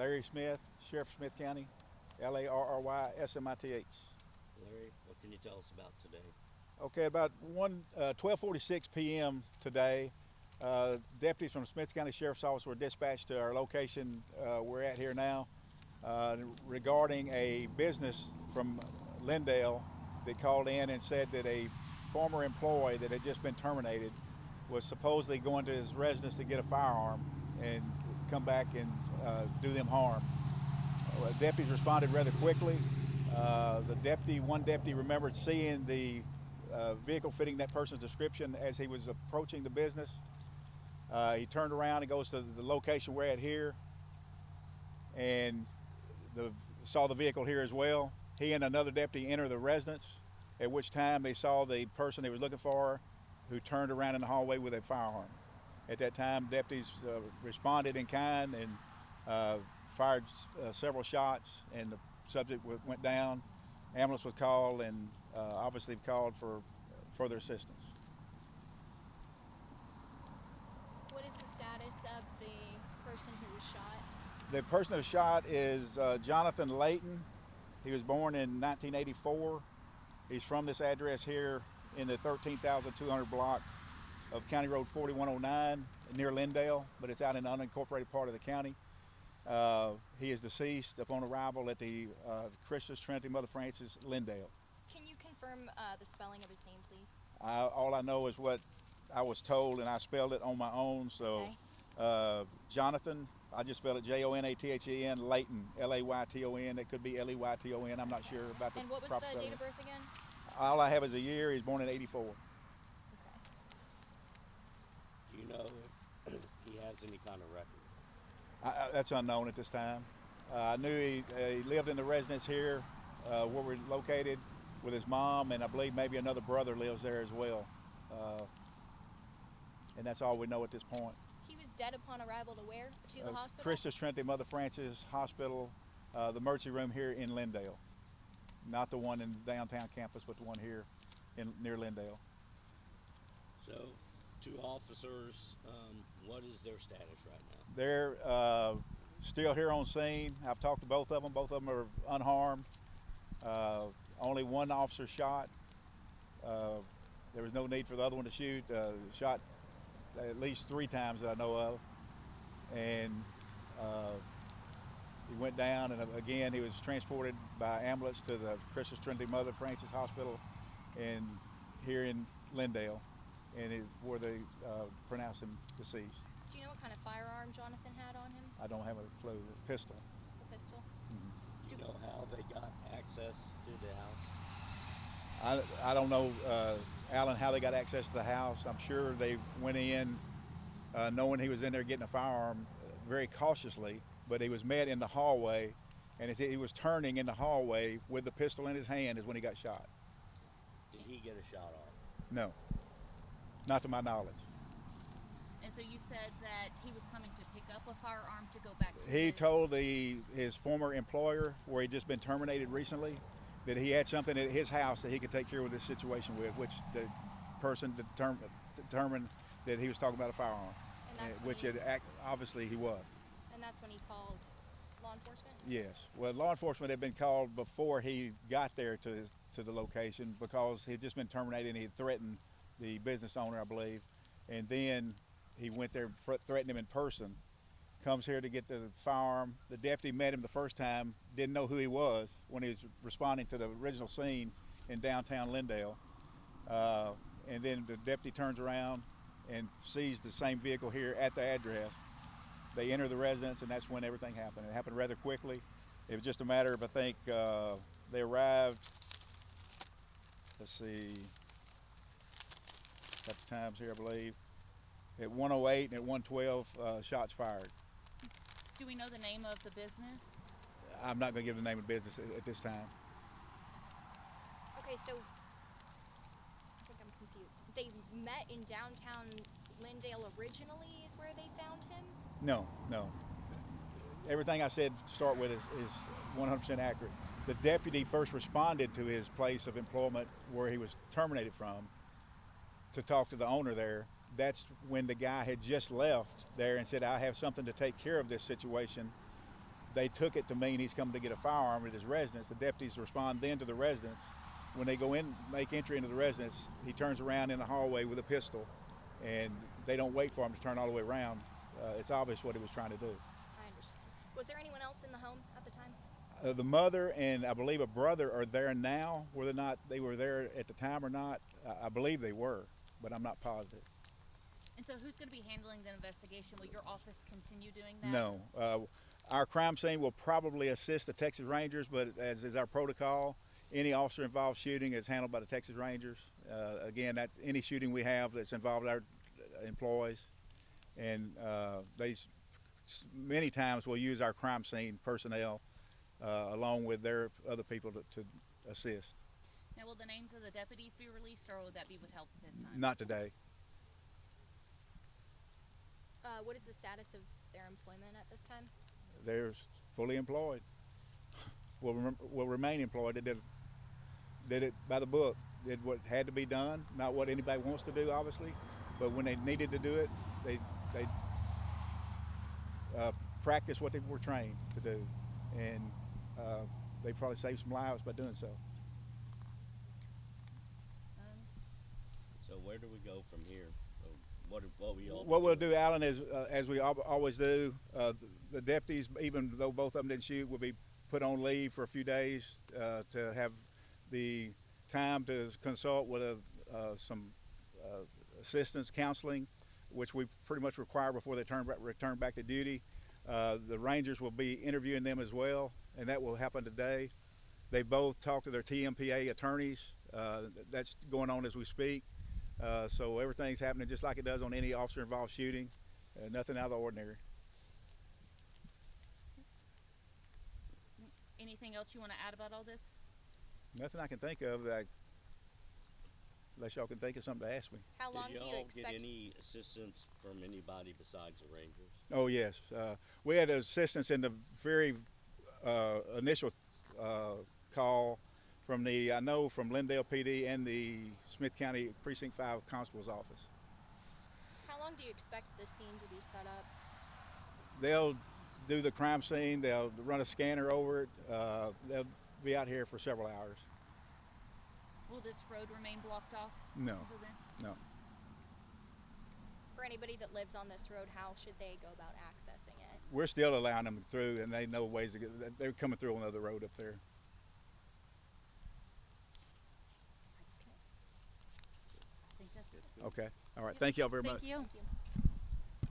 Larry Smith, Sheriff of Smith County, Larry Smith. Larry, what can you tell us about today? Okay, about 12:46 p.m. today, deputies from Smith County Sheriff's Office were dispatched to our location we're at here now regarding a business from Lindale that called in and said that a former employee that had just been terminated was supposedly going to his residence to get a firearm and come back and do them harm. Deputies responded rather quickly. One deputy remembered seeing the vehicle fitting that person's description as he was approaching the business. He turned around and goes to the location we're at here and saw the vehicle here as well. He and another deputy enter the residence, at which time they saw the person they were looking for, who turned around in the hallway with a firearm. At that time, deputies responded in kind and fired several shots, and the subject went down. Ambulance was called and obviously called for further assistance. What is the status of the person who was shot? The person who was shot is Jonathan Layton. He was born in 1984. He's from this address here in the 13,200 block of County Road 4109 near Lindale, but it's out in the unincorporated part of the county. He is deceased upon arrival at the Christus Trinity Mother Francis, Lindale. Can you confirm the spelling of his name, please? All I know is what I was told, and I spelled it on my own. So, okay. Jonathan, I just spelled it Jonathan, Layton, Layton. It could be Leyton. I'm not sure about the And what was proper the spelling. date of birth again? All I have is a year. He's born in '84. Okay. Do you know if he has any kind of record? That's unknown at this time. I knew he lived in the residence here where we're located with his mom, and I believe maybe another brother lives there as well. And that's all we know at this point. He was dead upon arrival to where? To the hospital? Christus Trinity Mother Francis Hospital, the emergency room here in Lindale. Not the one in downtown campus, but the one here near Lindale. So, two officers, what is their status right now? They're still here on scene. I've talked to both of them. Both of them are unharmed. Only one officer shot. There was no need for the other one to shoot. Shot at least 3 times that I know of. And he went down, and again, he was transported by ambulance to the Christus Trinity Mother Francis Hospital here in Lindale, and where they pronounced him deceased. Do you know what kind of firearm Jonathan had on him? I don't have a clue. A pistol. A pistol? Mm-hmm. Do you know how they got access to the house? I don't know, Alan, how they got access to the house. I'm sure they went in knowing he was in there getting a firearm very cautiously, but he was met in the hallway, and as he was turning in the hallway with the pistol in his hand is when he got shot. Did he get a shot off? No, not to my knowledge. And so you said that he was coming to pick up a firearm to go back to He told his former employer, where he'd just been terminated recently, that he had something at his house that he could take care of this situation with, which the person determined that he was talking about a firearm, which obviously he was. And that's when he called law enforcement? Yes. Well, law enforcement had been called before he got there to the location, because he had just been terminated and he had threatened the business owner, I believe. And then he went there, threatened him in person, comes here to get the firearm. The deputy met him the first time, didn't know who he was when he was responding to the original scene in downtown Lindale. And then the deputy turns around and sees the same vehicle here at the address. They enter the residence, and that's when everything happened. It happened rather quickly. It was just a matter of, I think, they arrived, let's see, got the times here, I believe, at 1:08 and at 1:12, shots fired. Do we know the name of the business? I'm not going to give the name of the business at this time. Okay, so I think I'm confused. They met in downtown Lindale originally is where they found him? No. Everything I said to start with is 100% accurate. The deputy first responded to his place of employment where he was terminated from to talk to the owner there. That's when the guy had just left there and said, I have something to take care of this situation. they took it to mean he's coming to get a firearm at his residence. The deputies respond then to the residence. When they go in, make entry into the residence, he turns around in the hallway with a pistol, and they don't wait for him to turn all the way around. It's obvious what he was trying to do. I understand. Was there anyone else in the home at the time? The mother and I believe a brother are there now. Whether or not they were there at the time or not, I believe they were, but I'm not positive. And so who's going to be handling the investigation? Will your office continue doing that? No. Our crime scene will probably assist the Texas Rangers, but as is our protocol, any officer involved shooting is handled by the Texas Rangers. Again, any shooting we have that's involved our employees, and they many times will use our crime scene personnel along with their other people to assist. Now, will the names of the deputies be released, or will that be withheld at this time? Not today. What is the status of their employment at this time? They're fully employed. Will remain employed. They did it by the book. Did what had to be done, not what anybody wants to do, obviously, but when they needed to do it, they practiced what they were trained to do, and they probably saved some lives by doing so. So where do we go from here? What we all What we'll do, Alan, is as we always do, the deputies, even though both of them didn't shoot, will be put on leave for a few days to have the time to consult with some assistance counseling, which we pretty much require before they return back to duty. The Rangers will be interviewing them as well, and that will happen today. They both talked to their TMPA attorneys. That's going on as we speak. So everything's happening just like it does on any officer-involved shooting. Nothing out of the ordinary. Anything else you want to add about all this? Nothing I can think of, unless y'all can think of something to ask me. How long Did do you y'all expect? get any assistance from anybody besides the Rangers? Oh yes, we had assistance in the very initial call from I know from Lindale PD and the Smith County Precinct 5 Constable's office. How long do you expect the scene to be set up? They'll do the crime scene. They'll run a scanner over it. They'll be out here for several hours. Will this road remain blocked off No, until then? no. For anybody that lives on this road, how should they go about accessing it? We're still allowing them through, and they know ways to get. They're coming through on another road up there. I think that's it. Okay. All right. Thank y'all very much. Thank you. Thank you.